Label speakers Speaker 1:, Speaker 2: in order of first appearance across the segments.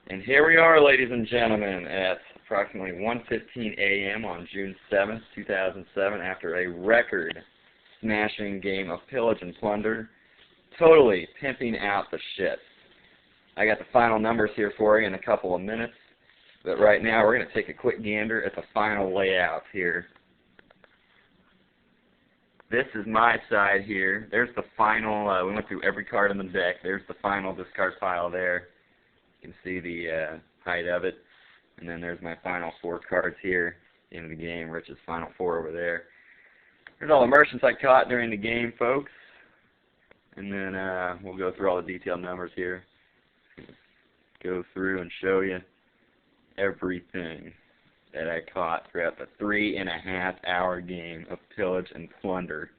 Speaker 1: And here we are, ladies and gentlemen, at approximately 1:15 a.m. on June 7th, 2007, after a record-smashing game of Pillage and Plunder, totally pimping out the shit. I got the final numbers here for you in a couple of minutes, but right now we're going to take a quick gander at the final layout here. This is my side here. There's the final, we went through every card in the deck. There's the final discard pile there. You can see the height of it. And then there's my final 4 cards here. At the end of the game, Rich's final 4 over there. There's all the merchants I caught during the game, folks. And then we'll go through all the detailed numbers here. Go through and show you everything that I caught throughout the 3.5-hour game of Pillage and Plunder.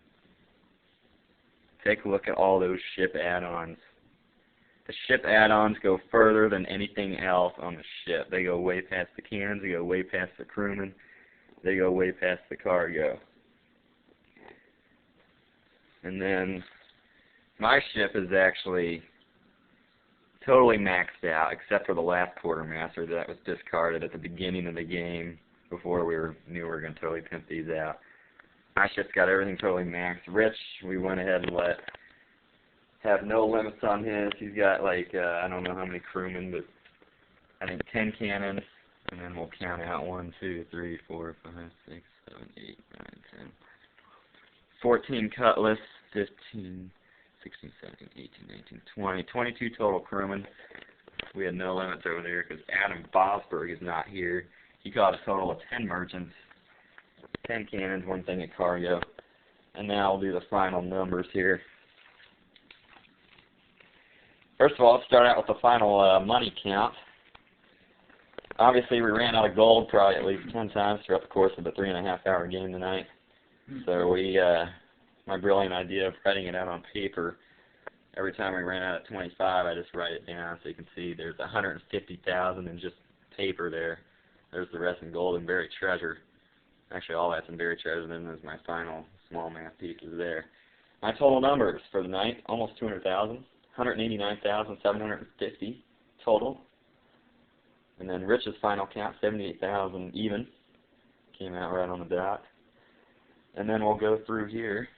Speaker 1: Take a look at all those ship add-ons. The ship add-ons go further than anything else on the ship. They go way past the cannons, they go way past the crewmen, they go way past the cargo. And then my ship is actually totally maxed out, except for the last quartermaster that was discarded at the beginning of the game before we knew we were going to totally pimp these out. My ship's got everything totally maxed. Rich, we went ahead and have no limits on his. He's got like, I don't know how many crewmen, but I think 10 cannons, and then we'll count out 1, 2, 3, 4, 5, 6, 7, 8, 9, 10, 14 cutlass, 15, 16, 17, 18, 19, 20, 22 total crewmen. We had no limits over there because Adam Bosberg is not here. He caught a total of 10 merchants, 10 cannons, 1 thing at cargo. And now I'll do the final numbers here. First of all, let's start out with the final money count. Obviously, we ran out of gold probably at least 10 times throughout the course of the 3.5-hour game tonight. So my brilliant idea of writing it out on paper, every time we ran out at 25, I just write it down so you can see there's 150,000 in just paper there. There's the rest in gold and buried treasure. Actually, all that's in buried treasure, and then there's my final small math pieces there. My total numbers for the night, almost 200,000. 189,750 total. And then Rich's final count, 78,000 even. Came out right on the dot. And then we'll go through here.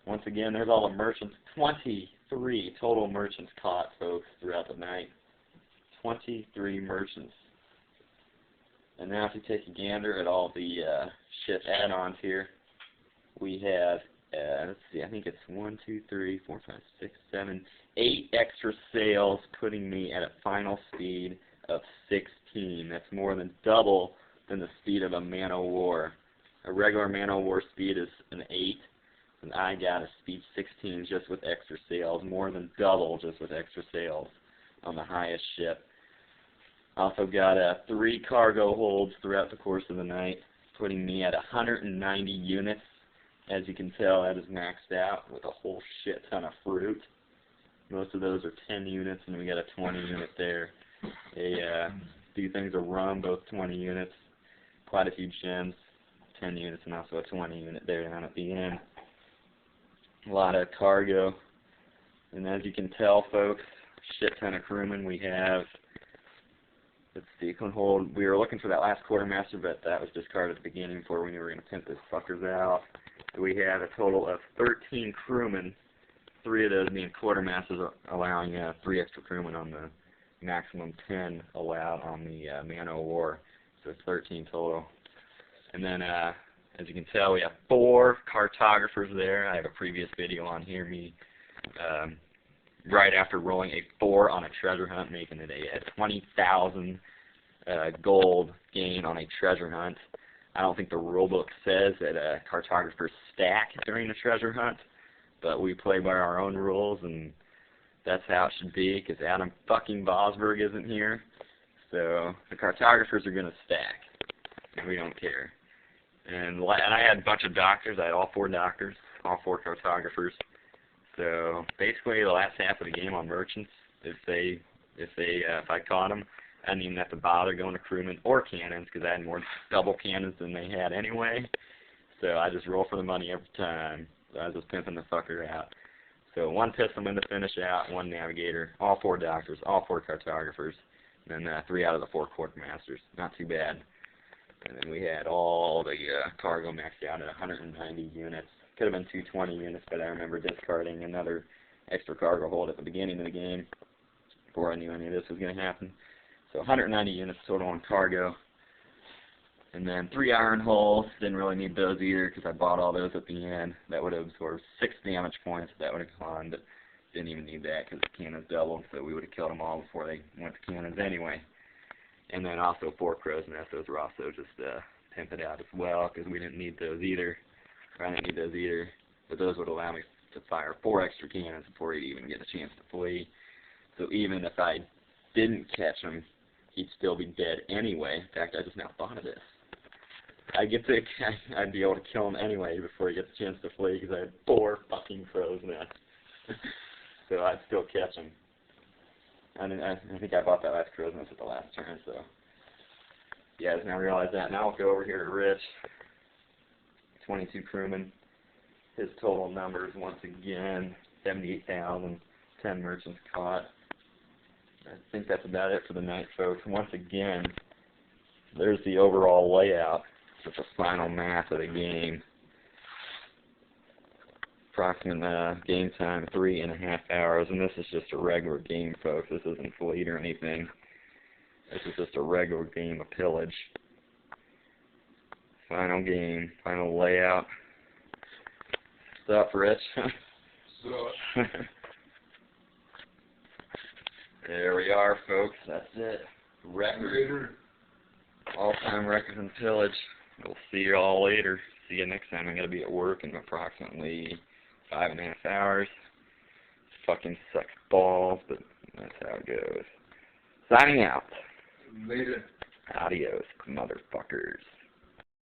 Speaker 1: Once again, there's all the merchants. 23 total merchants caught, folks, throughout the night. 23 merchants. And now if you take a gander at all the ship add-ons here, we have let's see, I think it's 1, 2, 3, 4, 5, 6, 7, 8 extra sails, putting me at a final speed of 16. That's more than double than the speed of a man-o'-war. A regular man-o'-war speed is an 8, and I got a speed 16 just with extra sails, more than double just with extra sails on the highest ship. Also got 3 cargo holds throughout the course of the night, putting me at 190 units. As you can tell, that is maxed out with a whole shit ton of fruit. Most of those are 10 units, and we got a 20 unit there. A few things of rum, both 20 units. Quite a few gems, 10 units, and also a 20 unit there down at the end. A lot of cargo. And as you can tell, folks, shit ton of crewmen. We have, let's see, we were looking for that last quartermaster, but that was discarded at the beginning before we knew we were going to pimp these fuckers out. We have a total of 13 crewmen, 3 of those being quartermasters, allowing 3 extra crewmen on the maximum 10 allowed on the man-o'-war. So it's 13 total. And then, as you can tell, we have 4 cartographers there. I have a previous video on here, me right after rolling a 4 on a treasure hunt, making it a 20,000 gold gain on a treasure hunt. I don't think the rulebook says that cartographers stack during the treasure hunt, but we play by our own rules, and that's how it should be, because Adam fucking Bosberg isn't here. So the cartographers are going to stack, and we don't care. And I had a bunch of doctors. I had all 4 doctors, all 4 cartographers. So basically, the last half of the game on merchants, if I caught them, I didn't even have to bother going to crewmen or cannons because I had more double cannons than they had anyway. So I just roll for the money every time. So I was just pimping the fucker out. So 1 pistolman to finish out, 1 navigator, all 4 doctors, all 4 cartographers. And then 3 out of the 4 quartermasters. Not too bad. And then we had all the cargo maxed out at 190 units. Could have been 220 units, but I remember discarding another extra cargo hold at the beginning of the game before I knew any of this was going to happen. So 190 units total on cargo. And then 3 iron hulls. Didn't really need those either because I bought all those at the end. That would have absorbed 6 damage points. That would have gone, but didn't even need that because the cannons doubled, so we would have killed them all before they went to cannons anyway. And then also 4 crow's nests. Those were also just pimped out as well because we didn't need those either. I didn't need those either, but those would allow me to fire 4 extra cannons before he'd even get a chance to flee. So even if I didn't catch him, he'd still be dead anyway. In fact, I just now thought of this. I'd be able to kill him anyway before he gets a chance to flee because I had 4 fucking crow's nests. So I'd still catch him. I think I bought that last crow's nest at the last turn, so yeah, I just now realize that. Now we'll go over here to Rich. 22 crewmen. His total numbers, once again, 78,000, 10 merchants caught. I think that's about it for the night, folks. Once again, there's the overall layout with the final math of the game. Approximate game time, 3.5 hours, and this is just a regular game, folks. This isn't Fleet or anything. This is just a regular game of Pillage. Final game, final layout. What's up, Rich? There we are, folks. That's it. Record. All-time record in Pillage. We'll see you all later. See you next time. I'm going to be at work in approximately 5.5 hours. Fucking sucks balls, but that's how it goes. Signing out.
Speaker 2: Later.
Speaker 1: Adios, motherfuckers.